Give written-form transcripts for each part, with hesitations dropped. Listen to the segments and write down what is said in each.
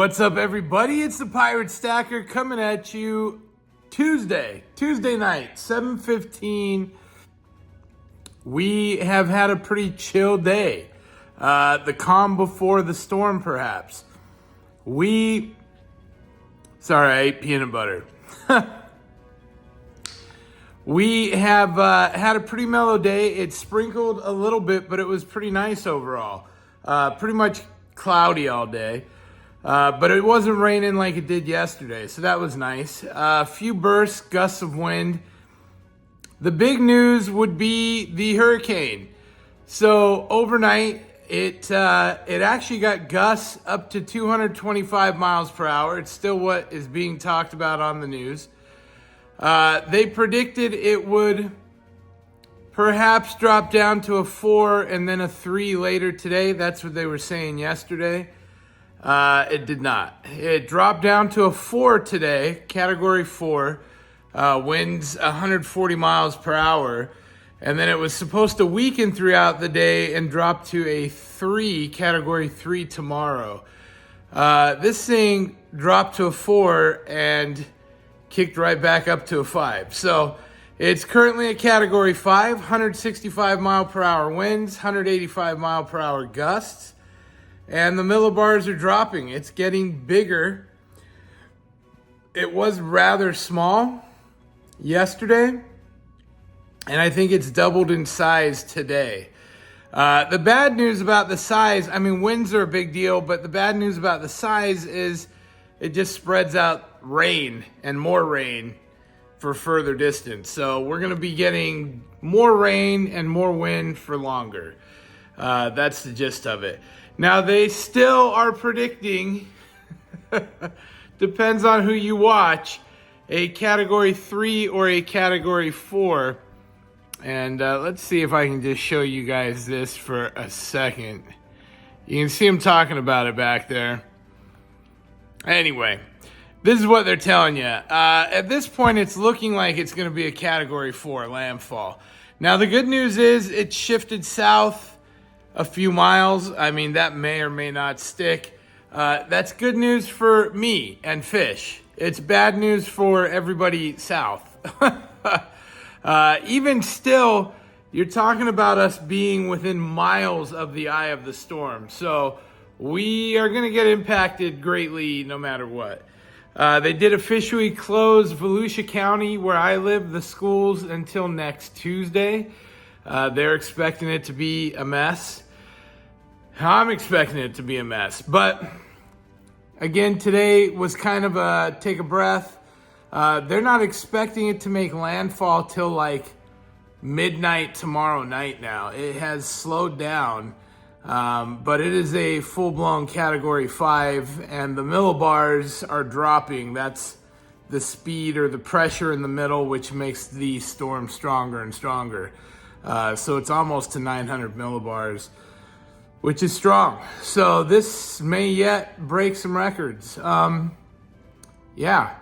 What's up, everybody? It's the Pirate Stacker coming at you Tuesday night, 7:15. We have had a pretty chill day. The calm before the storm, perhaps. Sorry, I ate peanut butter. We have had a pretty mellow day. It sprinkled a little bit, but it was pretty nice overall. Pretty much cloudy all day. But it wasn't raining like it did yesterday, so that was nice. A few bursts, gusts of wind. The big news would be the hurricane. So overnight, it actually got gusts up to 225 miles per hour. It's still what is being talked about on the news. They predicted it would perhaps drop down to a 4 and then a 3 later today. That's what they were saying yesterday. It did not. It dropped down to a 4 today, category 4, winds 140 miles per hour. And then it was supposed to weaken throughout the day and drop to a 3, category 3 tomorrow. This thing dropped to a 4 and kicked right back up to a 5. So it's currently a category 5, 165 mile per hour winds, 185 mile per hour gusts. And the millibars are dropping. It's getting bigger. It was rather small yesterday, and I think it's doubled in size today. The bad news about the size, I mean, winds are a big deal, but the bad news about the size is it just spreads out rain and more rain for further distance. So we're going to be getting more rain and more wind for longer. That's the gist of it. Now, they still are predicting, depends on who you watch, a category 3 or a category 4. And let's see if I can just show you guys this for a second. You can see them talking about it back there. Anyway, this is what they're telling you. At this point, it's looking like it's going to be a category 4 landfall. Now, the good news is it shifted south a few miles. I mean, that may or may not stick. That's good news for me and fish. It's bad news for everybody south. Even still, you're talking about us being within miles of the eye of the storm. So we are going to get impacted greatly no matter what. They did officially close Volusia County, where I live, the schools until next Tuesday. They're expecting it to be a mess. I'm expecting it to be a mess. But again, today was kind of a take a breath. They're not expecting it to make landfall till like midnight tomorrow night now. It has slowed down, but it is a full-blown category 5, and the millibars are dropping. That's the speed or the pressure in the middle, which makes the storm stronger and stronger. So it's almost to 900 millibars, which is strong. So this may yet break some records. Yeah,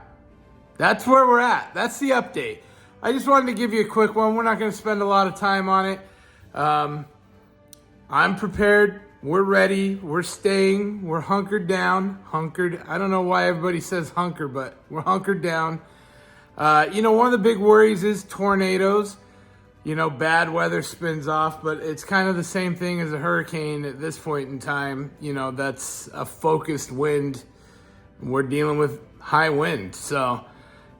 that's where we're at. That's the update. I just wanted to give you a quick one. We're not going to spend a lot of time on it. I'm prepared. We're ready. We're staying. We're hunkered down. Hunkered. I don't know why everybody says hunker, but we're hunkered down. One of the big worries is tornadoes. Bad weather spins off, but it's kind of the same thing as a hurricane at this point in time. That's a focused wind. We're dealing with high wind, so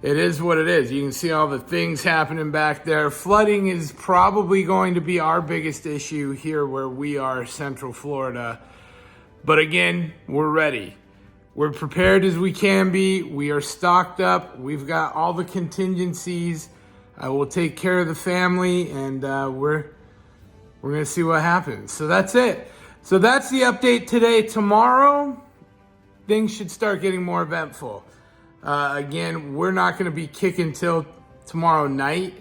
it is what it is. You can see all the things happening back there. Flooding is probably going to be our biggest issue here where we are, Central Florida. But again, we're ready. We're prepared as we can be. We are stocked up. We've got all the contingencies. I will take care of the family, and we're going to see what happens. So that's it. So that's the update today. Tomorrow, things should start getting more eventful. Again, we're not going to be kicking till tomorrow night,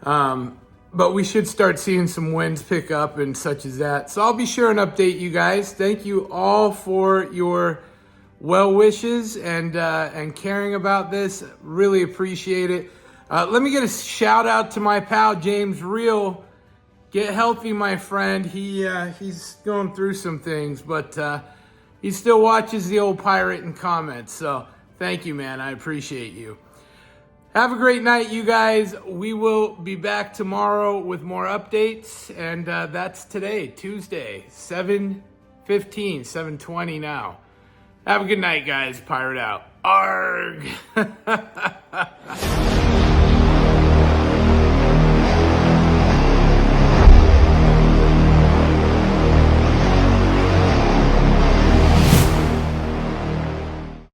but we should start seeing some winds pick up and such as that. So I'll be sure and update you guys. Thank you all for your well wishes and caring about this. Really appreciate it. Let me get a shout out to my pal, James Real. Get healthy, my friend. He's going through some things, but he still watches the old pirate and comments. So thank you, man. I appreciate you. Have a great night, you guys. We will be back tomorrow with more updates. And that's today, Tuesday, 7:15, 7:20 now. Have a good night, guys. Pirate out. Arg!